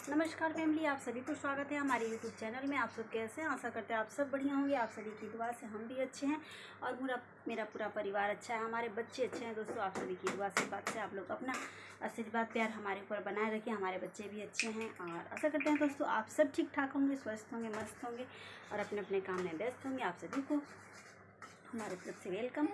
नमस्कार फैमिली, आप सभी को स्वागत है हमारे यूट्यूब चैनल में। आप सब कैसे हैं? आशा करते हैं आप सब बढ़िया होंगे। आप सभी की दुआ से हम भी अच्छे हैं और मेरा पूरा परिवार अच्छा है, हमारे बच्चे अच्छे हैं। दोस्तों, आप सभी की दुआ से बात से आप लोग अपना आशीर्वाद प्यार हमारे ऊपर बनाए रखें। हमारे बच्चे भी अच्छे हैं और आशा करते हैं दोस्तों आप सब ठीक ठाक होंगे, स्वस्थ होंगे, मस्त होंगे और अपने अपने काम में व्यस्त होंगे। आप सभी को हमारे तरफ से वेलकम।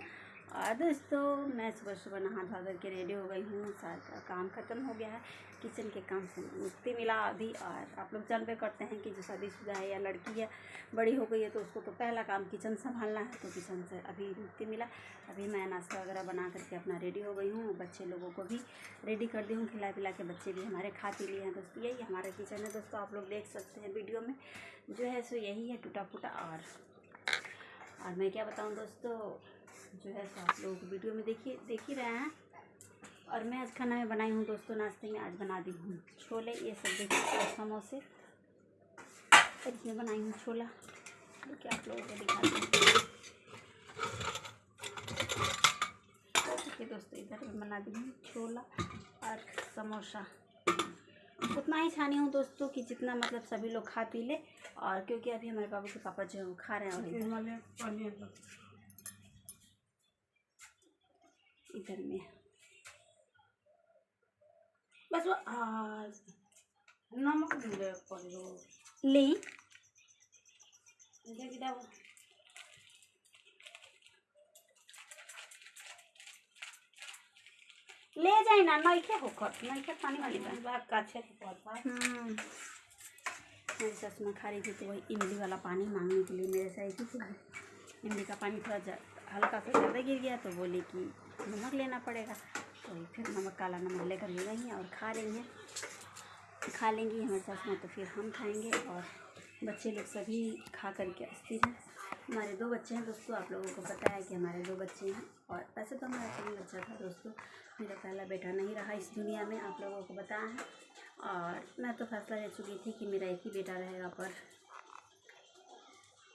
और दोस्तों, मैं सुबह सुबह नहा धो करके रेडी हो गई हूँ। सारा काम ख़त्म हो गया है, किचन के काम से मुक्ति मिला अभी। और आप लोग जानते करते हैं कि जो शादीशुदा है या लड़की है, बड़ी हो गई है, तो उसको तो पहला काम किचन संभालना है। तो किचन से अभी मुक्ति मिला। अभी मैं नाश्ता वगैरह बना करके अपना रेडी हो गई हूँ। बच्चे लोगों को भी रेडी कर दी हूँ, खिला पिला के। बच्चे भी हमारे खा पी लिए हैं। दोस्तों, यही हमारा किचन है। दोस्तों, आप लोग देख सकते हैं वीडियो में जो है सो यही है, टूटा फूटा। और मैं क्या बताऊँ दोस्तों, जो है सो आप लोग वीडियो में देख ही रहे हैं। और मैं आज खाना में बनाई हूँ दोस्तों, नाश्ते में आज बना दी हूँ छोले। ये सब देखिए, और समोसे। और इसमें बनाई हूँ छोला, जो कि आप लोगों को दिखाती हूँ। देखिए दोस्तों, इधर मैं बना दी हूँ छोला और समोसा। उतना ही छानी हूँ दोस्तों कि जितना मतलब सभी लोग खा पी ले। और क्योंकि अभी हमारे बाबू के पापा जो है वो खा रहे हैं, और इधर में बस वो नमक ले ले जाए ना, नइखे होकर नइखे पानी वाली बात का अच्छे से पता। मेरी सस में खा रही थी, तो वही इमली वाला पानी मांगने के लिए मेरे से आई थी। तो इमली का पानी थोड़ा हल्का सा ज़्यादा गिर गया, तो बोले कि नमक लेना पड़ेगा। तो फिर नमक, काला नमक लेकर ले गई हैं और खा लेंगी हमारे साथ में। तो फिर हम खाएंगे और बच्चे लोग सभी खा करके अस्थिर हैं। हमारे 2 बच्चे हैं दोस्तों, आप लोगों को पता है कि हमारे 2 बच्चे हैं। और वैसे तो हमारा पहला बच्चा था दोस्तों, मेरा पहला बेटा नहीं रहा इस दुनिया में, आप लोगों को बताया है। और मैं तो फैसला ले चुकी थी कि मेरा एक ही बेटा रहेगा, पर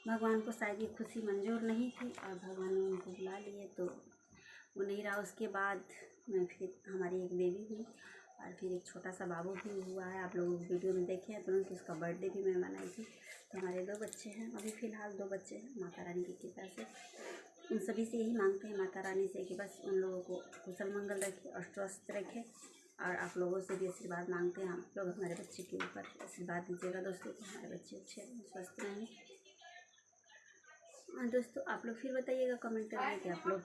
भगवान को शायद ये खुशी मंजूर नहीं थी और भगवान ने उनको बुला लिए, तो वो नहीं रहा। उसके बाद मैं फिर हमारी एक बेबी हुई और फिर एक छोटा सा बाबू भी हुआ है। आप लोग वीडियो में देखे हैं, तुरंत उसका बर्थडे भी मैं मनाई थी। तो हमारे 2 बच्चे हैं, अभी फ़िलहाल 2 बच्चे हैं। माता रानी की कृपा से उन सभी से यही मांगते हैं, माता रानी से, कि बस उन लोगों को कुशल मंगल रखे और स्वस्थ रखे। और आप लोगों से भी आशीर्वाद मांगते हैं, आप लोग हमारे बच्चे के ऊपर आशीर्वाद दीजिएगा दोस्तों, कि हमारे बच्चे अच्छे रहें, स्वस्थ रहें। और दोस्तों, आप लोग फिर बताइएगा कमेंट करके कि आप लोग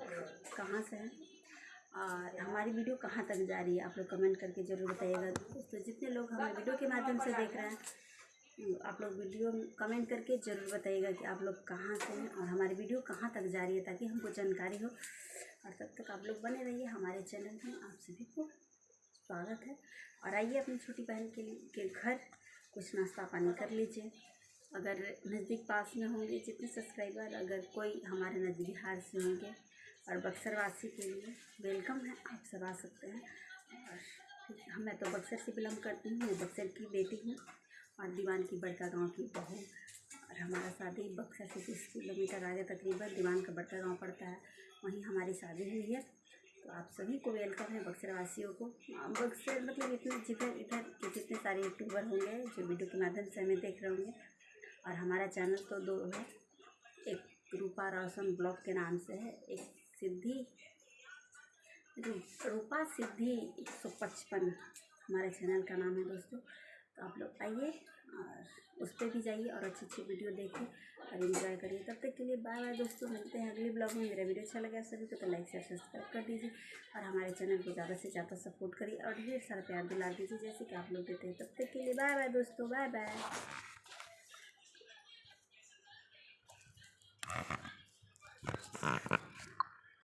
कहाँ से हैं और हमारी वीडियो कहाँ तक जा रही है। आप लोग कमेंट करके ज़रूर बताइएगा दोस्तों। जितने लोग हमें वीडियो के माध्यम से देख रहे हैं, आप लोग वीडियो कमेंट करके ज़रूर बताइएगा कि आप लोग कहाँ से हैं और हमारी वीडियो कहाँ तक जा रही है, ताकि हमको जानकारी हो। और तब तक आप लोग बने रहिए हमारे चैनल में। आप सभी को स्वागत है। और आइए अपनी छोटी बहन के घर कुछ नाश्ता पानी कर लीजिए। अगर नज़दीक पास में होंगे जितने सब्सक्राइबर, अगर कोई हमारे नज़दीक बिहार से होंगे और बक्सर वासी के लिए वेलकम है, आप सब आ सकते हैं। और मैं तो बक्सर से बिलोंग करती हूँ, मैं बक्सर की बेटी हूँ और दीवान की बड़का गांव की बहू। और हमारा शादी बक्सर से 30 किलोमीटर आगे तकरीबन दीवान का बड़का गांव पड़ता है, वहीं हमारी शादी हुई है। तो आप सभी को वेलकम है, बक्सर वासियों को। बक्सर मतलब इधर के जितने सारे यूट्यूबर होंगे जो वीडियो के माध्यम से हमें देख रहे होंगे। और हमारा चैनल तो 2 है, एक रूपा रोशन ब्लॉग के नाम से है, एक रूपा सिद्धि 155 हमारे चैनल का नाम है दोस्तों। तो आप लोग आइए और उस पर भी जाइए और अच्छी वीडियो देखिए और एंजॉय करिए। तब तक के लिए बाय बाय दोस्तों, मिलते हैं अगले ब्लॉग में। मेरा वीडियो अच्छा लगा सभी को तो लाइक शेयर सब्सक्राइब कर दीजिए और हमारे चैनल को ज़्यादा से ज़्यादा सपोर्ट करिए और ढेर सारा प्यार दिला दीजिए जैसे कि आप लोग देते हैं। तब तक के लिए बाय बाय दोस्तों, बाय बाय।